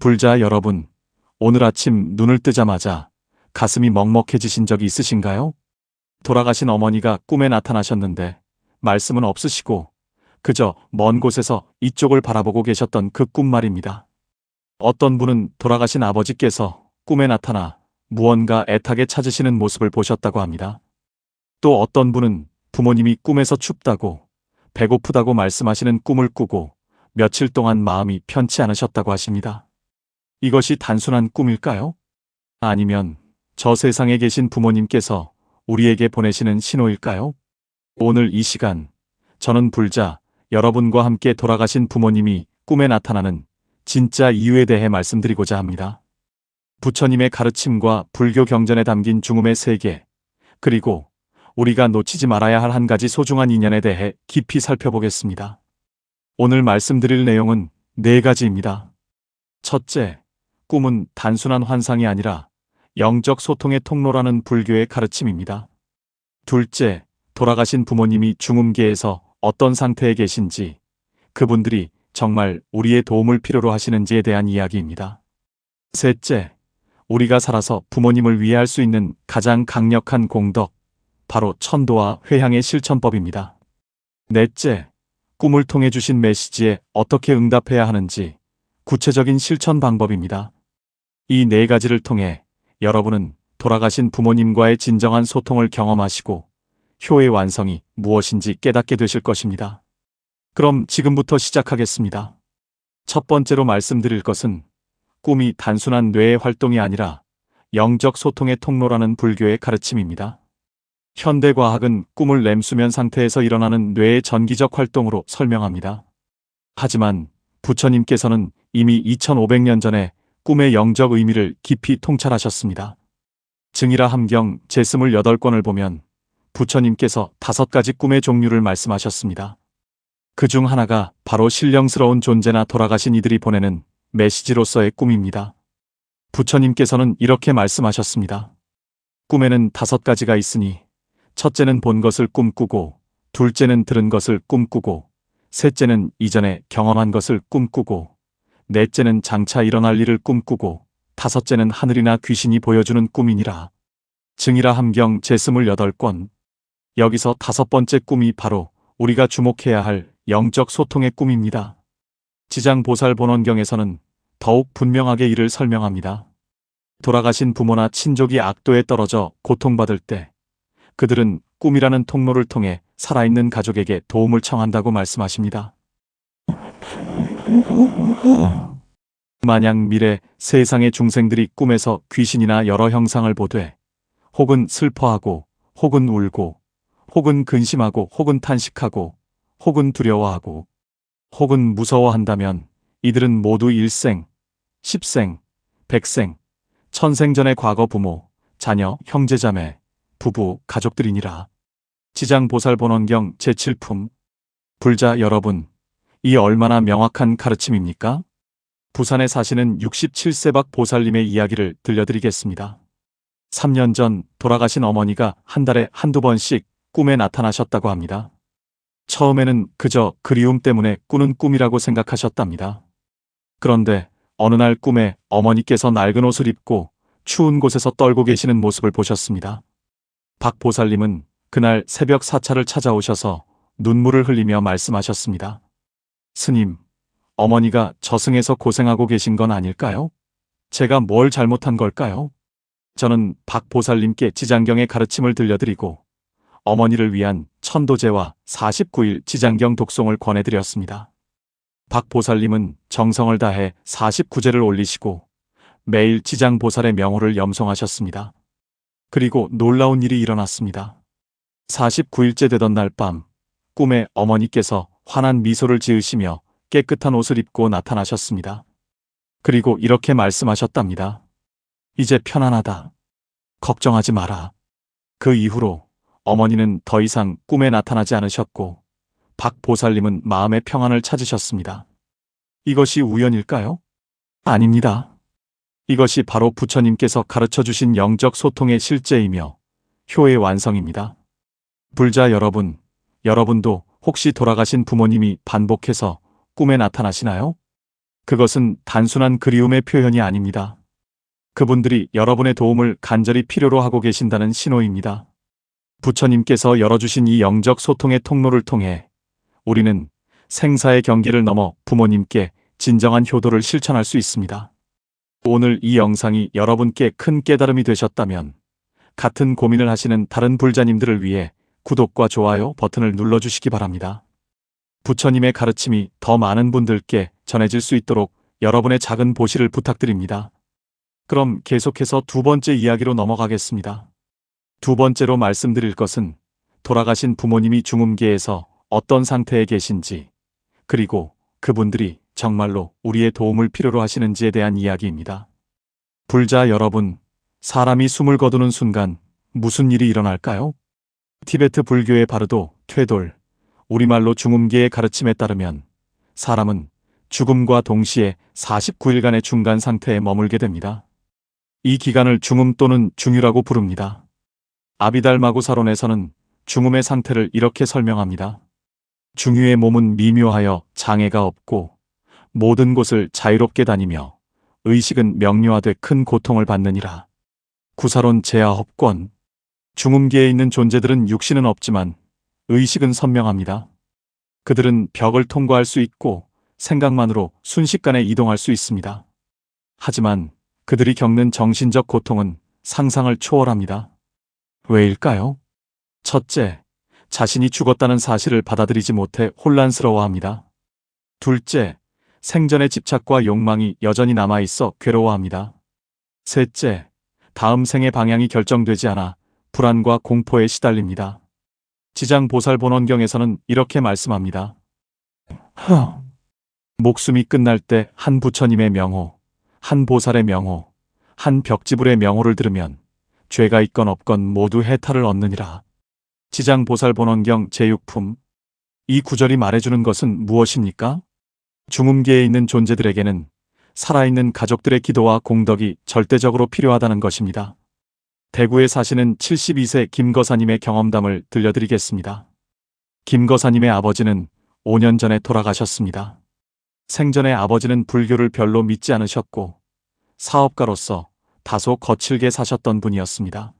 불자 여러분, 오늘 아침 눈을 뜨자마자 가슴이 먹먹해지신 적이 있으신가요? 돌아가신 어머니가 꿈에 나타나셨는데 말씀은 없으시고 그저 먼 곳에서 이쪽을 바라보고 계셨던 그 꿈 말입니다. 어떤 분은 돌아가신 아버지께서 꿈에 나타나 무언가 애타게 찾으시는 모습을 보셨다고 합니다. 또 어떤 분은 부모님이 꿈에서 춥다고 배고프다고 말씀하시는 꿈을 꾸고 며칠 동안 마음이 편치 않으셨다고 하십니다. 이것이 단순한 꿈일까요? 아니면 저 세상에 계신 부모님께서 우리에게 보내시는 신호일까요? 오늘 이 시간, 저는 불자 여러분과 함께 돌아가신 부모님이 꿈에 나타나는 진짜 이유에 대해 말씀드리고자 합니다. 부처님의 가르침과 불교 경전에 담긴 중음의 세계, 그리고 우리가 놓치지 말아야 할 한 가지 소중한 인연에 대해 깊이 살펴보겠습니다. 오늘 말씀드릴 내용은 4가지입니다. 첫째, 꿈은 단순한 환상이 아니라 영적 소통의 통로라는 불교의 가르침입니다. 둘째, 돌아가신 부모님이 중음계에서 어떤 상태에 계신지, 그분들이 정말 우리의 도움을 필요로 하시는지에 대한 이야기입니다. 셋째, 우리가 살아서 부모님을 위해 할 수 있는 가장 강력한 공덕, 바로 천도와 회향의 실천법입니다. 넷째, 꿈을 통해 주신 메시지에 어떻게 응답해야 하는지 구체적인 실천 방법입니다. 이 4가지를 통해 여러분은 돌아가신 부모님과의 진정한 소통을 경험하시고 효의 완성이 무엇인지 깨닫게 되실 것입니다. 그럼 지금부터 시작하겠습니다. 첫 번째로 말씀드릴 것은 꿈이 단순한 뇌의 활동이 아니라 영적 소통의 통로라는 불교의 가르침입니다. 현대과학은 꿈을 렘수면 상태에서 일어나는 뇌의 전기적 활동으로 설명합니다. 하지만 부처님께서는 이미 2500년 전에 꿈의 영적 의미를 깊이 통찰하셨습니다. 증이라 함경 제28권을 보면 부처님께서 5가지 꿈의 종류를 말씀하셨습니다. 그 중 하나가 바로 신령스러운 존재나 돌아가신 이들이 보내는 메시지로서의 꿈입니다. 부처님께서는 이렇게 말씀하셨습니다. 꿈에는 5가지가 있으니 첫째는 본 것을 꿈꾸고, 둘째는 들은 것을 꿈꾸고, 셋째는 이전에 경험한 것을 꿈꾸고, 넷째는 장차 일어날 일을 꿈꾸고, 다섯째는 하늘이나 귀신이 보여주는 꿈이니라. 증이라 함경 제28권. 여기서 5번째 꿈이 바로 우리가 주목해야 할 영적 소통의 꿈입니다. 지장보살본원경에서는 더욱 분명하게 이를 설명합니다. 돌아가신 부모나 친족이 악도에 떨어져 고통받을 때 그들은 꿈이라는 통로를 통해 살아있는 가족에게 도움을 청한다고 말씀하십니다. 만약 미래 세상의 중생들이 꿈에서 귀신이나 여러 형상을 보되 혹은 슬퍼하고 혹은 울고 혹은 근심하고 혹은 탄식하고 혹은 두려워하고 혹은 무서워한다면 이들은 모두 일생, 십생, 백생, 천생전의 과거 부모, 자녀, 형제자매, 부부, 가족들이니라. 지장보살본원경 제7품. 불자 여러분, 이 얼마나 명확한 가르침입니까? 부산에 사시는 67세박 보살님의 이야기를 들려드리겠습니다. 3년 전 돌아가신 어머니가 한 달에 한두 번씩 꿈에 나타나셨다고 합니다. 처음에는 그저 그리움 때문에 꾸는 꿈이라고 생각하셨답니다. 그런데 어느 날 꿈에 어머니께서 낡은 옷을 입고 추운 곳에서 떨고 계시는 모습을 보셨습니다. 박 보살님은 그날 새벽 사찰을 찾아오셔서 눈물을 흘리며 말씀하셨습니다. 스님, 어머니가 저승에서 고생하고 계신 건 아닐까요? 제가 뭘 잘못한 걸까요? 저는 박 보살님께 지장경의 가르침을 들려드리고 어머니를 위한 천도제와 49일 지장경 독송을 권해드렸습니다. 박 보살님은 정성을 다해 49제를 올리시고 매일 지장보살의 명호를 염송하셨습니다. 그리고 놀라운 일이 일어났습니다. 49일째 되던 날 밤, 꿈에 어머니께서 환한 미소를 지으시며 깨끗한 옷을 입고 나타나셨습니다. 그리고 이렇게 말씀하셨답니다. 이제 편안하다. 걱정하지 마라. 그 이후로 어머니는 더 이상 꿈에 나타나지 않으셨고 박 보살님은 마음의 평안을 찾으셨습니다. 이것이 우연일까요? 아닙니다. 이것이 바로 부처님께서 가르쳐주신 영적 소통의 실제이며 효의 완성입니다. 불자 여러분, 여러분도 혹시 돌아가신 부모님이 반복해서 꿈에 나타나시나요? 그것은 단순한 그리움의 표현이 아닙니다. 그분들이 여러분의 도움을 간절히 필요로 하고 계신다는 신호입니다. 부처님께서 열어주신 이 영적 소통의 통로를 통해 우리는 생사의 경계를 넘어 부모님께 진정한 효도를 실천할 수 있습니다. 오늘 이 영상이 여러분께 큰 깨달음이 되셨다면 같은 고민을 하시는 다른 불자님들을 위해 구독과 좋아요 버튼을 눌러주시기 바랍니다. 부처님의 가르침이 더 많은 분들께 전해질 수 있도록 여러분의 작은 보시를 부탁드립니다. 그럼 계속해서 두 번째 이야기로 넘어가겠습니다. 두 번째로 말씀드릴 것은 돌아가신 부모님이 중음계에서 어떤 상태에 계신지, 그리고 그분들이 정말로 우리의 도움을 필요로 하시는지에 대한 이야기입니다. 불자 여러분, 사람이 숨을 거두는 순간 무슨 일이 일어날까요? 티베트 불교의 바르도, 퇴돌, 우리말로 중음계의 가르침에 따르면 사람은 죽음과 동시에 49일간의 중간 상태에 머물게 됩니다. 이 기간을 중음 또는 중유라고 부릅니다. 아비달마구사론에서는 중음의 상태를 이렇게 설명합니다. 중유의 몸은 미묘하여 장애가 없고 모든 곳을 자유롭게 다니며 의식은 명료하되 큰 고통을 받느니라. 구사론 제아업권. 중음계에 있는 존재들은 육신은 없지만 의식은 선명합니다. 그들은 벽을 통과할 수 있고 생각만으로 순식간에 이동할 수 있습니다. 하지만 그들이 겪는 정신적 고통은 상상을 초월합니다. 왜일까요? 첫째, 자신이 죽었다는 사실을 받아들이지 못해 혼란스러워합니다. 둘째, 생전의 집착과 욕망이 여전히 남아있어 괴로워합니다. 셋째, 다음 생의 방향이 결정되지 않아 불안과 공포에 시달립니다. 지장보살본원경에서는 이렇게 말씀합니다. 목숨이 끝날 때 한 부처님의 명호, 한 보살의 명호, 한 벽지불의 명호를 들으면 죄가 있건 없건 모두 해탈을 얻느니라. 지장보살본원경 제6품. 이 구절이 말해주는 것은 무엇입니까? 중음계에 있는 존재들에게는 살아있는 가족들의 기도와 공덕이 절대적으로 필요하다는 것입니다. 대구에 사시는 72세 김거사님의 경험담을 들려드리겠습니다. 김거사님의 아버지는 5년 전에 돌아가셨습니다. 생전에 아버지는 불교를 별로 믿지 않으셨고 사업가로서 다소 거칠게 사셨던 분이었습니다.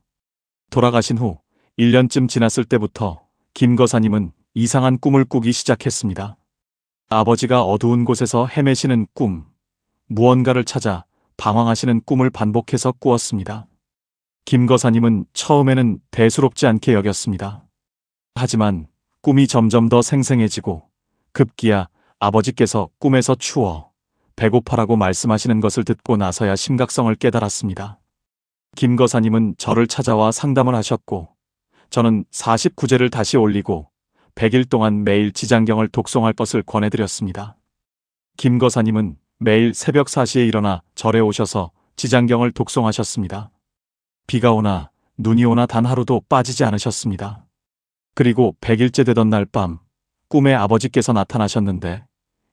돌아가신 후 1년쯤 지났을 때부터 김거사님은 이상한 꿈을 꾸기 시작했습니다. 아버지가 어두운 곳에서 헤매시는 꿈, 무언가를 찾아 방황하시는 꿈을 반복해서 꾸었습니다. 김거사님은 처음에는 대수롭지 않게 여겼습니다. 하지만 꿈이 점점 더 생생해지고 급기야 아버지께서 꿈에서 추워 배고파라고 말씀하시는 것을 듣고 나서야 심각성을 깨달았습니다. 김거사님은 저를 찾아와 상담을 하셨고 저는 49제를 다시 올리고 100일 동안 매일 지장경을 독송할 것을 권해드렸습니다. 김거사님은 매일 새벽 4시에 일어나 절에 오셔서 지장경을 독송하셨습니다. 비가 오나 눈이 오나 단 하루도 빠지지 않으셨습니다. 그리고 100일째 되던 날 밤 꿈에 아버지께서 나타나셨는데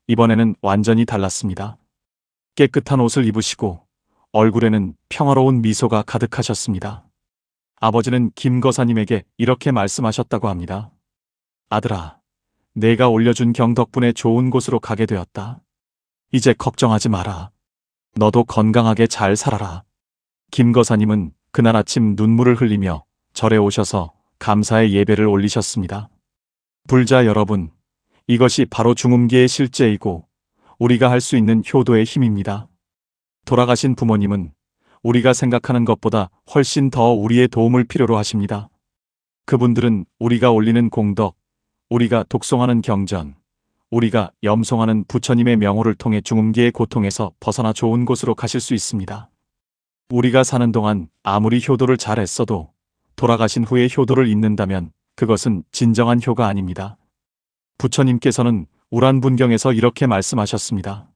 이번에는 완전히 달랐습니다. 깨끗한 옷을 입으시고 얼굴에는 평화로운 미소가 가득하셨습니다. 아버지는 김거사님에게 이렇게 말씀하셨다고 합니다. 아들아, 내가 올려준 경 덕분에 좋은 곳으로 가게 되었다. 이제 걱정하지 마라. 너도 건강하게 잘 살아라. 김거사님은 그날 아침 눈물을 흘리며 절에 오셔서 감사의 예배를 올리셨습니다. 불자 여러분, 이것이 바로 중음계의 실제이고 우리가 할 수 있는 효도의 힘입니다. 돌아가신 부모님은 우리가 생각하는 것보다 훨씬 더 우리의 도움을 필요로 하십니다. 그분들은 우리가 올리는 공덕, 우리가 독송하는 경전, 우리가 염송하는 부처님의 명호를 통해 중음계의 고통에서 벗어나 좋은 곳으로 가실 수 있습니다. 우리가 사는 동안 아무리 효도를 잘 했어도 돌아가신 후에 효도를 잊는다면 그것은 진정한 효가 아닙니다. 부처님께서는 우란분경에서 이렇게 말씀하셨습니다.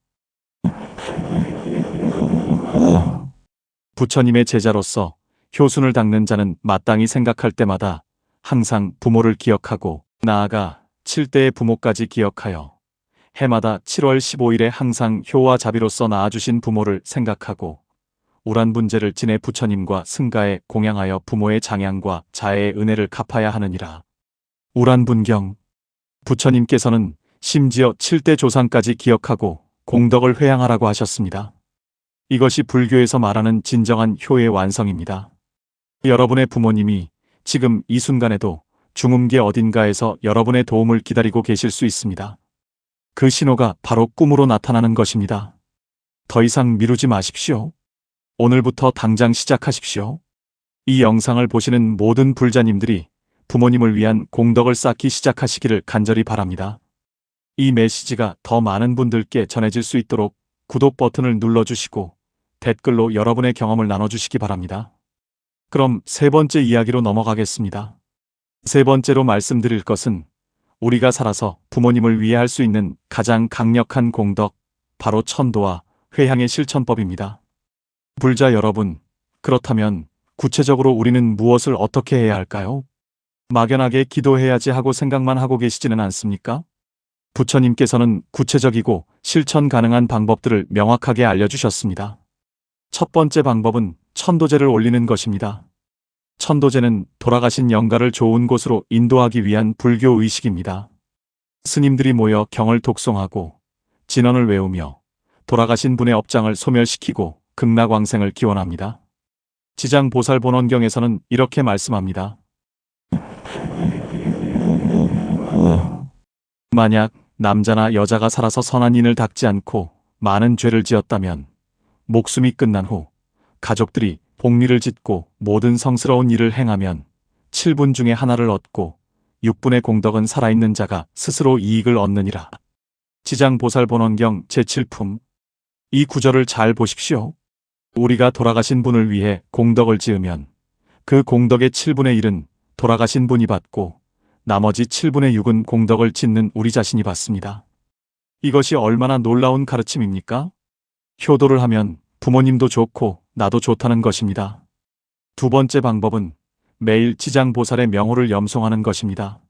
부처님의 제자로서 효순을 닦는 자는 마땅히 생각할 때마다 항상 부모를 기억하고 나아가 7대의 부모까지 기억하여 해마다 7월 15일에 항상 효와 자비로서 낳아주신 부모를 생각하고 우란분제를 지내 부처님과 승가에 공양하여 부모의 장양과 자애의 은혜를 갚아야 하느니라. 우란분경. 부처님께서는 심지어 7대 조상까지 기억하고 공덕을 회양하라고 하셨습니다. 이것이 불교에서 말하는 진정한 효의 완성입니다. 여러분의 부모님이 지금 이 순간에도 중음계 어딘가에서 여러분의 도움을 기다리고 계실 수 있습니다. 그 신호가 바로 꿈으로 나타나는 것입니다. 더 이상 미루지 마십시오. 오늘부터 당장 시작하십시오. 이 영상을 보시는 모든 불자님들이 부모님을 위한 공덕을 쌓기 시작하시기를 간절히 바랍니다. 이 메시지가 더 많은 분들께 전해질 수 있도록 구독 버튼을 눌러주시고 댓글로 여러분의 경험을 나눠주시기 바랍니다. 그럼 세 번째 이야기로 넘어가겠습니다. 세 번째로 말씀드릴 것은 우리가 살아서 부모님을 위해 할 수 있는 가장 강력한 공덕, 바로 천도와 회향의 실천법입니다. 불자 여러분, 그렇다면 구체적으로 우리는 무엇을 어떻게 해야 할까요? 막연하게 기도해야지 하고 생각만 하고 계시지는 않습니까? 부처님께서는 구체적이고 실천 가능한 방법들을 명확하게 알려주셨습니다. 첫 번째 방법은 천도제를 올리는 것입니다. 천도제는 돌아가신 영가를 좋은 곳으로 인도하기 위한 불교 의식입니다. 스님들이 모여 경을 독송하고 진언을 외우며 돌아가신 분의 업장을 소멸시키고 극락왕생을 기원합니다. 지장보살본원경에서는 이렇게 말씀합니다. 만약 남자나 여자가 살아서 선한 인을 닦지 않고 많은 죄를 지었다면 목숨이 끝난 후 가족들이 복리를 짓고 모든 성스러운 일을 행하면 7분 중에 하나를 얻고 6분의 공덕은 살아있는 자가 스스로 이익을 얻느니라. 지장보살본원경 제7품. 이 구절을 잘 보십시오. 우리가 돌아가신 분을 위해 공덕을 지으면 그 공덕의 7분의 1은 돌아가신 분이 받고 나머지 7분의 6은 공덕을 짓는 우리 자신이 받습니다. 이것이 얼마나 놀라운 가르침입니까? 효도를 하면 부모님도 좋고 나도 좋다는 것입니다. 두 번째 방법은 매일 지장보살의 명호를 염송하는 것입니다.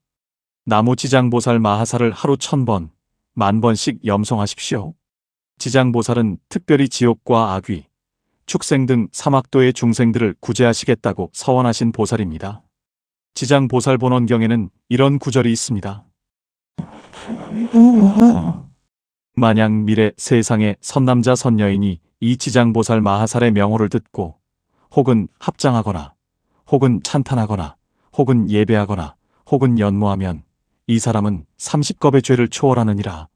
나무 지장보살 마하사를 하루 1000번, 10,000번씩 염송하십시오. 지장보살은 특별히 지옥과 악귀, 축생 등 사막도의 중생들을 구제하시겠다고 서원하신 보살입니다. 지장보살본원경에는 이런 구절이 있습니다. 만약 미래 세상에 선남자 선여인이 이 지장보살 마하살의 명호를 듣고 혹은 합장하거나 혹은 찬탄하거나 혹은 예배하거나 혹은 연모하면 이 사람은 30겁의 죄를 초월하느니라.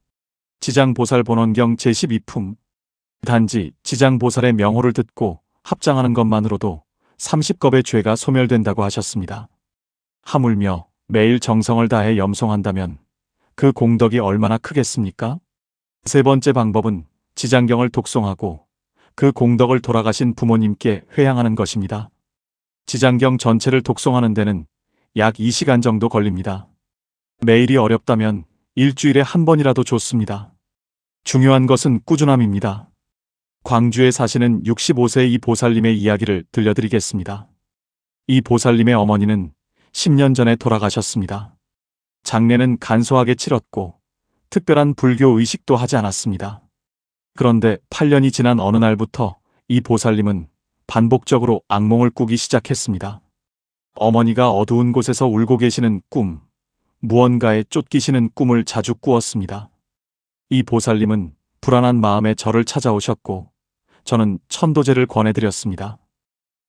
지장보살본원경 제12품. 단지 지장보살의 명호를 듣고 합장하는 것만으로도 30겁의 죄가 소멸된다고 하셨습니다. 하물며 매일 정성을 다해 염송한다면 그 공덕이 얼마나 크겠습니까? 세 번째 방법은 지장경을 독송하고 그 공덕을 돌아가신 부모님께 회양하는 것입니다. 지장경 전체를 독송하는 데는 약 2시간 정도 걸립니다. 매일이 어렵다면 일주일에 한 번이라도 좋습니다. 중요한 것은 꾸준함입니다. 광주에 사시는 65세 이 보살님의 이야기를 들려드리겠습니다. 이 보살님의 어머니는 10년 전에 돌아가셨습니다. 장례는 간소하게 치렀고 특별한 불교 의식도 하지 않았습니다. 그런데 8년이 지난 어느 날부터 이 보살님은 반복적으로 악몽을 꾸기 시작했습니다. 어머니가 어두운 곳에서 울고 계시는 꿈, 무언가에 쫓기시는 꿈을 자주 꾸었습니다. 이 보살님은 불안한 마음에 저를 찾아오셨고 저는 천도제를 권해드렸습니다.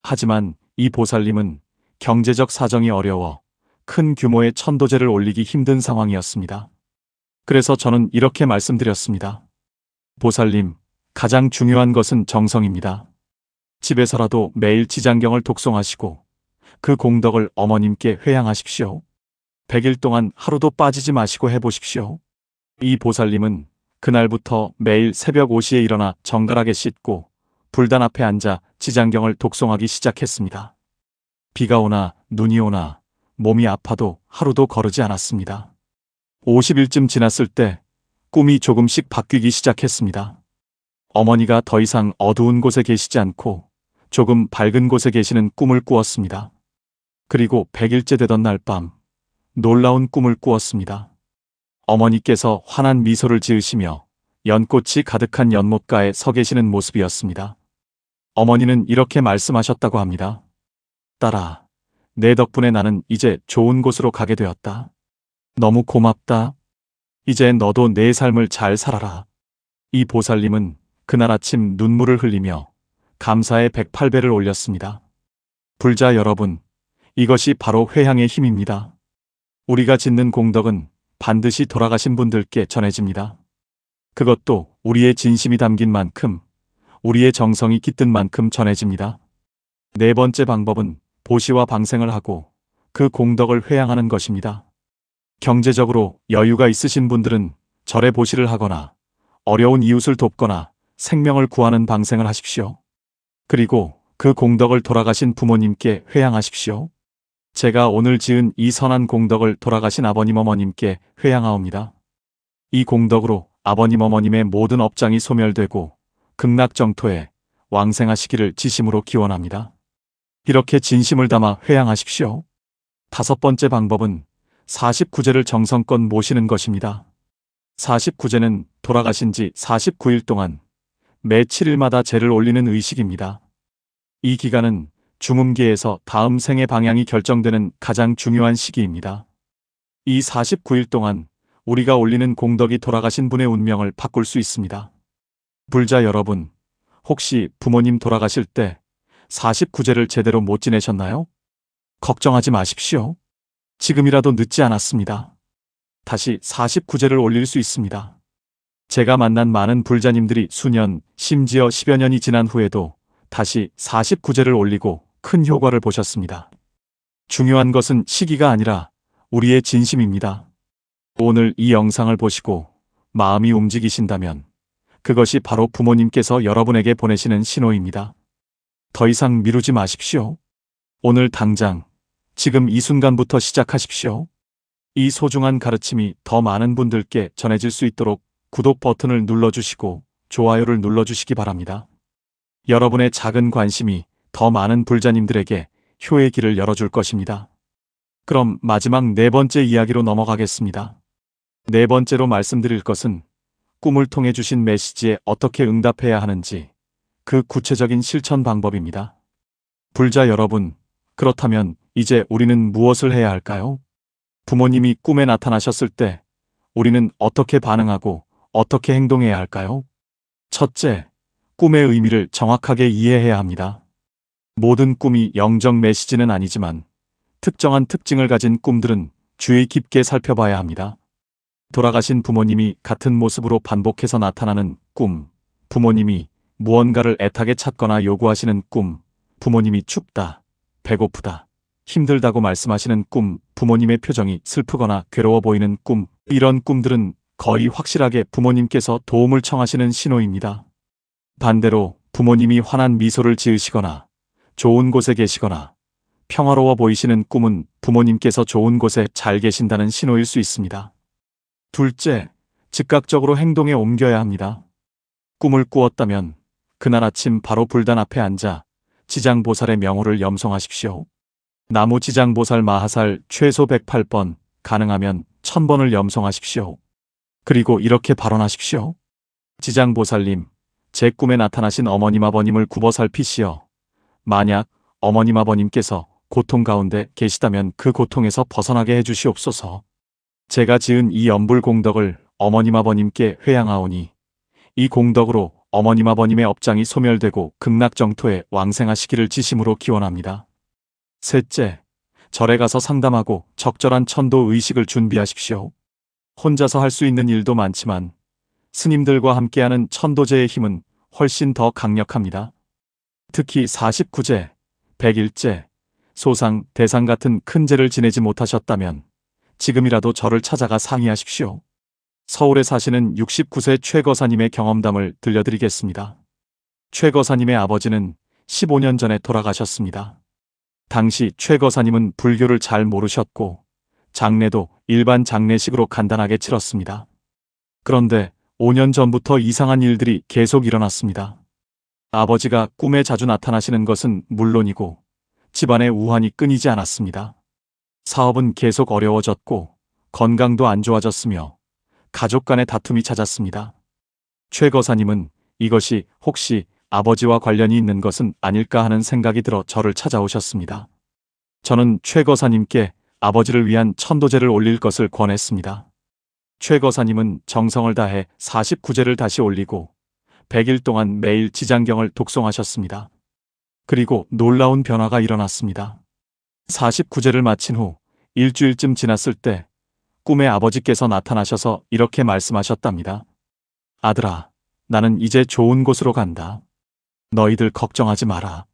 하지만 이 보살님은 경제적 사정이 어려워 큰 규모의 천도제를 올리기 힘든 상황이었습니다. 그래서 저는 이렇게 말씀드렸습니다. 보살님, 가장 중요한 것은 정성입니다. 집에서라도 매일 지장경을 독송하시고 그 공덕을 어머님께 회양하십시오. 100일 동안 하루도 빠지지 마시고 해보십시오. 이 보살님은 그날부터 매일 새벽 5시에 일어나 정갈하게 씻고 불단 앞에 앉아 지장경을 독송하기 시작했습니다. 비가 오나 눈이 오나 몸이 아파도 하루도 거르지 않았습니다. 50일쯤 지났을 때 꿈이 조금씩 바뀌기 시작했습니다. 어머니가 더 이상 어두운 곳에 계시지 않고 조금 밝은 곳에 계시는 꿈을 꾸었습니다. 그리고 100일째 되던 날 밤 놀라운 꿈을 꾸었습니다. 어머니께서 환한 미소를 지으시며 연꽃이 가득한 연못가에 서 계시는 모습이었습니다. 어머니는 이렇게 말씀하셨다고 합니다. 딸아, 내 덕분에 나는 이제 좋은 곳으로 가게 되었다. 너무 고맙다. 이제 너도 내 삶을 잘 살아라. 이 보살님은 그날 아침 눈물을 흘리며 감사의 108배를 올렸습니다. 불자 여러분, 이것이 바로 회향의 힘입니다. 우리가 짓는 공덕은 반드시 돌아가신 분들께 전해집니다. 그것도 우리의 진심이 담긴 만큼, 우리의 정성이 깃든 만큼 전해집니다. 네 번째 방법은 보시와 방생을 하고 그 공덕을 회향하는 것입니다. 경제적으로 여유가 있으신 분들은 절에 보시를 하거나 어려운 이웃을 돕거나 생명을 구하는 방생을 하십시오. 그리고 그 공덕을 돌아가신 부모님께 회향하십시오. 제가 오늘 지은 이 선한 공덕을 돌아가신 아버님 어머님께 회향하옵니다. 이 공덕으로 아버님 어머님의 모든 업장이 소멸되고 극락정토에 왕생하시기를 지심으로 기원합니다. 이렇게 진심을 담아 회향하십시오. 다섯 번째 방법은 49제를 정성껏 모시는 것입니다. 49제는 돌아가신 지 49일 동안 매 7일마다 제를 올리는 의식입니다. 이 기간은 중음기에서 다음 생의 방향이 결정되는 가장 중요한 시기입니다. 이 49일 동안 우리가 올리는 공덕이 돌아가신 분의 운명을 바꿀 수 있습니다. 불자 여러분, 혹시 부모님 돌아가실 때 49제를 제대로 못 지내셨나요? 걱정하지 마십시오. 지금이라도 늦지 않았습니다. 다시 49제를 올릴 수 있습니다. 제가 만난 많은 불자님들이 수년, 심지어 10여 년이 지난 후에도 다시 49제를 올리고 큰 효과를 보셨습니다. 중요한 것은 시기가 아니라 우리의 진심입니다. 오늘 이 영상을 보시고 마음이 움직이신다면 그것이 바로 부모님께서 여러분에게 보내시는 신호입니다. 더 이상 미루지 마십시오. 오늘 당장, 지금 이 순간부터 시작하십시오. 이 소중한 가르침이 더 많은 분들께 전해질 수 있도록 구독 버튼을 눌러주시고 좋아요를 눌러주시기 바랍니다. 여러분의 작은 관심이 더 많은 불자님들에게 효의 길을 열어줄 것입니다. 그럼 마지막 네 번째 이야기로 넘어가겠습니다. 네 번째로 말씀드릴 것은 꿈을 통해 주신 메시지에 어떻게 응답해야 하는지 그 구체적인 실천 방법입니다. 불자 여러분, 그렇다면 이제 우리는 무엇을 해야 할까요? 부모님이 꿈에 나타나셨을 때 우리는 어떻게 반응하고 어떻게 행동해야 할까요? 첫째, 꿈의 의미를 정확하게 이해해야 합니다. 모든 꿈이 영적 메시지는 아니지만 특정한 특징을 가진 꿈들은 주의 깊게 살펴봐야 합니다. 돌아가신 부모님이 같은 모습으로 반복해서 나타나는 꿈, 부모님이 무언가를 애타게 찾거나 요구하시는 꿈, 부모님이 춥다, 배고프다, 힘들다고 말씀하시는 꿈, 부모님의 표정이 슬프거나 괴로워 보이는 꿈, 이런 꿈들은 거의 확실하게 부모님께서 도움을 청하시는 신호입니다. 반대로 부모님이 환한 미소를 지으시거나 좋은 곳에 계시거나 평화로워 보이시는 꿈은 부모님께서 좋은 곳에 잘 계신다는 신호일 수 있습니다. 둘째, 즉각적으로 행동에 옮겨야 합니다. 꿈을 꾸었다면 그날 아침 바로 불단 앞에 앉아 지장보살의 명호를 염송하십시오. 나무 지장보살 마하살 최소 108번, 가능하면 1000번을 염송하십시오. 그리고 이렇게 발언하십시오. 지장보살님, 제 꿈에 나타나신 어머님 아버님을 굽어 살피시어 만약 어머님 아버님께서 고통 가운데 계시다면 그 고통에서 벗어나게 해주시옵소서. 제가 지은 이 연불 공덕을 어머님 아버님께 회향하오니 이 공덕으로 어머님 아버님의 업장이 소멸되고 극락정토에 왕생하시기를 지심으로 기원합니다. 셋째, 절에 가서 상담하고 적절한 천도 의식을 준비하십시오. 혼자서 할 수 있는 일도 많지만 스님들과 함께하는 천도제의 힘은 훨씬 더 강력합니다. 특히 49제, 100일제, 소상, 대상 같은 큰 제를 지내지 못하셨다면 지금이라도 저를 찾아가 상의하십시오. 서울에 사시는 69세 최거사님의 경험담을 들려드리겠습니다. 최거사님의 아버지는 15년 전에 돌아가셨습니다. 당시 최거사님은 불교를 잘 모르셨고 장례도 일반 장례식으로 간단하게 치렀습니다. 그런데 5년 전부터 이상한 일들이 계속 일어났습니다. 아버지가 꿈에 자주 나타나시는 것은 물론이고 집안의 우환이 끊이지 않았습니다. 사업은 계속 어려워졌고 건강도 안 좋아졌으며 가족 간의 다툼이 잦았습니다. 최 거사님은 이것이 혹시 아버지와 관련이 있는 것은 아닐까 하는 생각이 들어 저를 찾아오셨습니다. 저는 최 거사님께 아버지를 위한 천도제를 올릴 것을 권했습니다. 최 거사님은 정성을 다해 49제를 다시 올리고 100일 동안 매일 지장경을 독송하셨습니다. 그리고 놀라운 변화가 일어났습니다. 49제를 마친 후 일주일쯤 지났을 때 꿈에 아버지께서 나타나셔서 이렇게 말씀하셨답니다. 아들아, 나는 이제 좋은 곳으로 간다. 너희들 걱정하지 마라.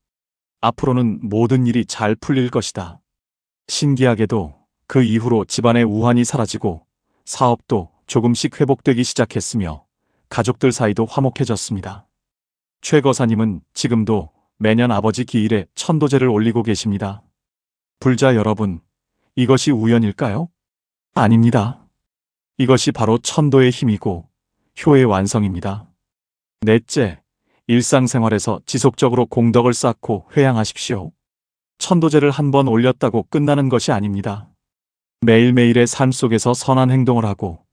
앞으로는 모든 일이 잘 풀릴 것이다. 신기하게도 그 이후로 집안의 우환이 사라지고 사업도 조금씩 회복되기 시작했으며 가족들 사이도 화목해졌습니다. 최 거사님은 지금도 매년 아버지 기일에 천도제를 올리고 계십니다. 불자 여러분, 이것이 우연일까요? 아닙니다. 이것이 바로 천도의 힘이고 효의 완성입니다. 넷째, 일상생활에서 지속적으로 공덕을 쌓고 회양하십시오. 천도제를 한 번 올렸다고 끝나는 것이 아닙니다. 매일매일의 삶 속에서 선한 행동을 하고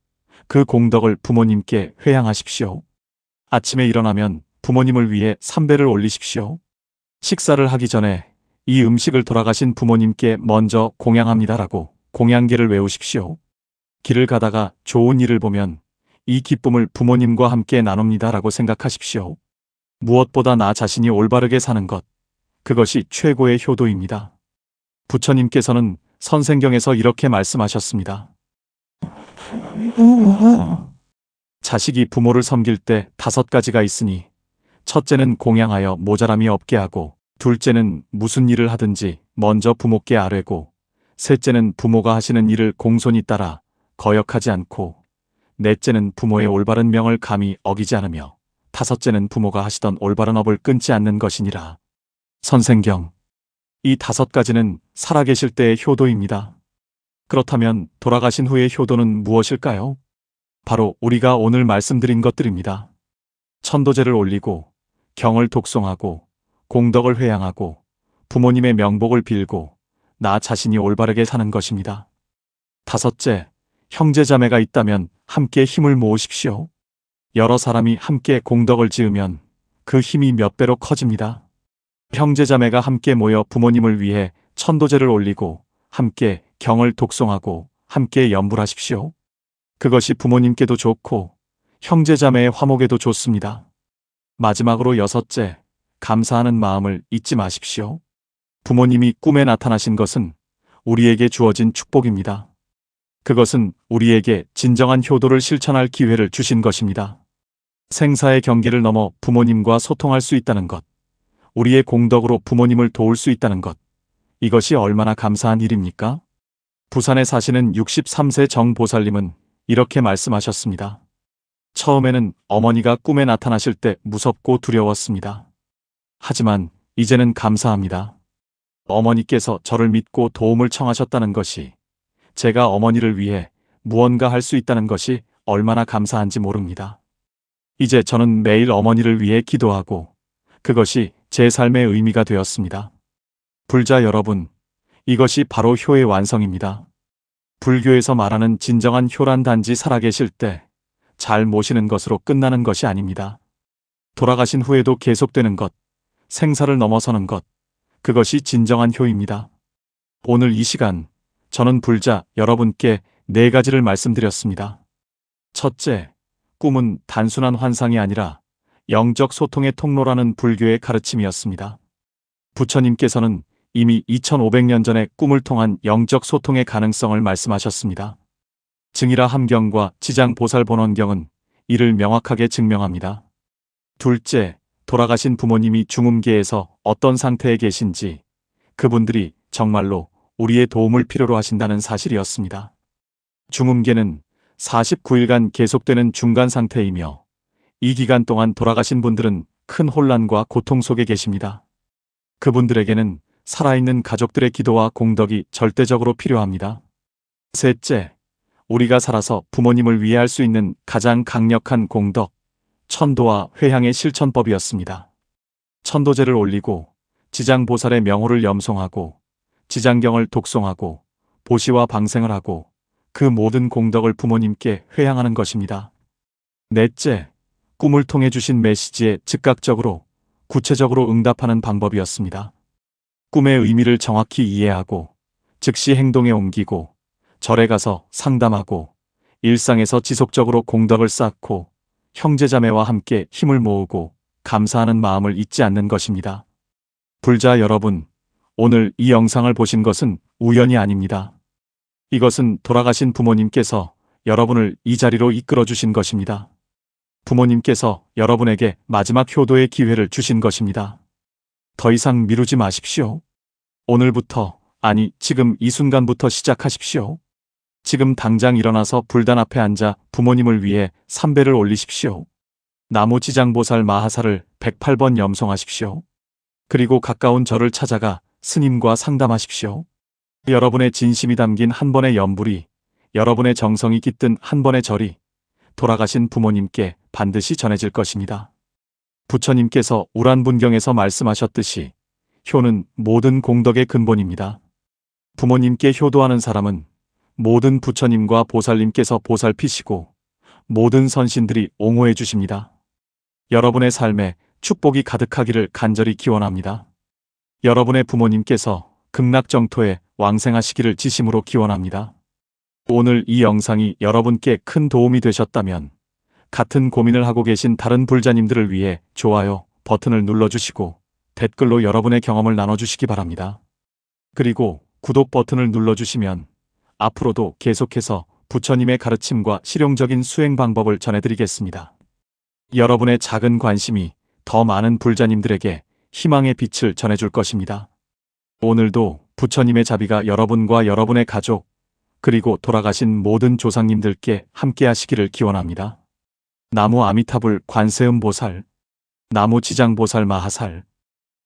그 공덕을 부모님께 회양하십시오. 아침에 일어나면 부모님을 위해 삼배를 올리십시오. 식사를 하기 전에 이 음식을 돌아가신 부모님께 먼저 공양합니다라고 공양계를 외우십시오. 길을 가다가 좋은 일을 보면 이 기쁨을 부모님과 함께 나눕니다라고 생각하십시오. 무엇보다 나 자신이 올바르게 사는 것, 그것이 최고의 효도입니다. 부처님께서는 선생경에서 이렇게 말씀하셨습니다. 자식이 부모를 섬길 때 5가지가 있으니 첫째는 공양하여 모자람이 없게 하고, 둘째는 무슨 일을 하든지 먼저 부모께 아뢰고, 셋째는 부모가 하시는 일을 공손히 따라 거역하지 않고, 넷째는 부모의 올바른 명을 감히 어기지 않으며, 다섯째는 부모가 하시던 올바른 업을 끊지 않는 것이니라. 선생경. 이 5가지는 살아계실 때의 효도입니다. 그렇다면 돌아가신 후의 효도는 무엇일까요? 바로 우리가 오늘 말씀드린 것들입니다. 천도제를 올리고, 경을 독송하고, 공덕을 회양하고, 부모님의 명복을 빌고, 나 자신이 올바르게 사는 것입니다. 5째, 형제자매가 있다면 함께 힘을 모으십시오. 여러 사람이 함께 공덕을 지으면 그 힘이 몇 배로 커집니다. 형제자매가 함께 모여 부모님을 위해 천도제를 올리고 함께 경을 독송하고 함께 염불하십시오. 그것이 부모님께도 좋고 형제자매의 화목에도 좋습니다. 마지막으로 6째, 감사하는 마음을 잊지 마십시오. 부모님이 꿈에 나타나신 것은 우리에게 주어진 축복입니다. 그것은 우리에게 진정한 효도를 실천할 기회를 주신 것입니다. 생사의 경계를 넘어 부모님과 소통할 수 있다는 것, 우리의 공덕으로 부모님을 도울 수 있다는 것, 이것이 얼마나 감사한 일입니까? 부산에 사시는 63세 정보살님은 이렇게 말씀하셨습니다. 처음에는 어머니가 꿈에 나타나실 때 무섭고 두려웠습니다. 하지만 이제는 감사합니다. 어머니께서 저를 믿고 도움을 청하셨다는 것이, 제가 어머니를 위해 무언가 할 수 있다는 것이 얼마나 감사한지 모릅니다. 이제 저는 매일 어머니를 위해 기도하고 그것이 제 삶의 의미가 되었습니다. 불자 여러분, 이것이 바로 효의 완성입니다. 불교에서 말하는 진정한 효란 단지 살아계실 때 잘 모시는 것으로 끝나는 것이 아닙니다. 돌아가신 후에도 계속되는 것, 생사를 넘어서는 것, 그것이 진정한 효입니다. 오늘 이 시간 저는 불자 여러분께 4가지를 말씀드렸습니다. 첫째, 꿈은 단순한 환상이 아니라 영적 소통의 통로라는 불교의 가르침이었습니다. 부처님께서는 이미 2500년 전에 꿈을 통한 영적 소통의 가능성을 말씀하셨습니다. 증이라 함경과 지장보살본원경은 이를 명확하게 증명합니다. 둘째, 돌아가신 부모님이 중음계에서 어떤 상태에 계신지, 그분들이 정말로 우리의 도움을 필요로 하신다는 사실이었습니다. 중음계는 49일간 계속되는 중간 상태이며, 이 기간 동안 돌아가신 분들은 큰 혼란과 고통 속에 계십니다. 그분들에게는 살아있는 가족들의 기도와 공덕이 절대적으로 필요합니다. 셋째, 우리가 살아서 부모님을 위해 할 수 있는 가장 강력한 공덕, 천도와 회향의 실천법이었습니다. 천도제를 올리고 지장보살의 명호를 염송하고 지장경을 독송하고 보시와 방생을 하고 그 모든 공덕을 부모님께 회향하는 것입니다. 넷째, 꿈을 통해 주신 메시지에 즉각적으로 구체적으로 응답하는 방법이었습니다. 꿈의 의미를 정확히 이해하고 즉시 행동에 옮기고 절에 가서 상담하고 일상에서 지속적으로 공덕을 쌓고 형제자매와 함께 힘을 모으고 감사하는 마음을 잊지 않는 것입니다. 불자 여러분, 오늘 이 영상을 보신 것은 우연이 아닙니다. 이것은 돌아가신 부모님께서 여러분을 이 자리로 이끌어 주신 것입니다. 부모님께서 여러분에게 마지막 효도의 기회를 주신 것입니다. 더 이상 미루지 마십시오. 오늘부터, 아니 지금 이 순간부터 시작하십시오. 지금 당장 일어나서 불단 앞에 앉아 부모님을 위해 삼배를 올리십시오. 나무지장보살 마하사를 108번 염송하십시오. 그리고 가까운 절을 찾아가 스님과 상담하십시오. 여러분의 진심이 담긴 한 번의 염불이, 여러분의 정성이 깃든 한 번의 절이 돌아가신 부모님께 반드시 전해질 것입니다. 부처님께서 우란분경에서 말씀하셨듯이 효는 모든 공덕의 근본입니다. 부모님께 효도하는 사람은 모든 부처님과 보살님께서 보살피시고 모든 선신들이 옹호해 주십니다. 여러분의 삶에 축복이 가득하기를 간절히 기원합니다. 여러분의 부모님께서 극락정토에 왕생하시기를 지심으로 기원합니다. 오늘 이 영상이 여러분께 큰 도움이 되셨다면 같은 고민을 하고 계신 다른 불자님들을 위해 좋아요 버튼을 눌러주시고 댓글로 여러분의 경험을 나눠주시기 바랍니다. 그리고 구독 버튼을 눌러주시면 앞으로도 계속해서 부처님의 가르침과 실용적인 수행 방법을 전해드리겠습니다. 여러분의 작은 관심이 더 많은 불자님들에게 희망의 빛을 전해줄 것입니다. 오늘도 부처님의 자비가 여러분과 여러분의 가족, 그리고 돌아가신 모든 조상님들께 함께 하시기를 기원합니다. 나무 아미타불 관세음보살, 나무 지장보살 마하살,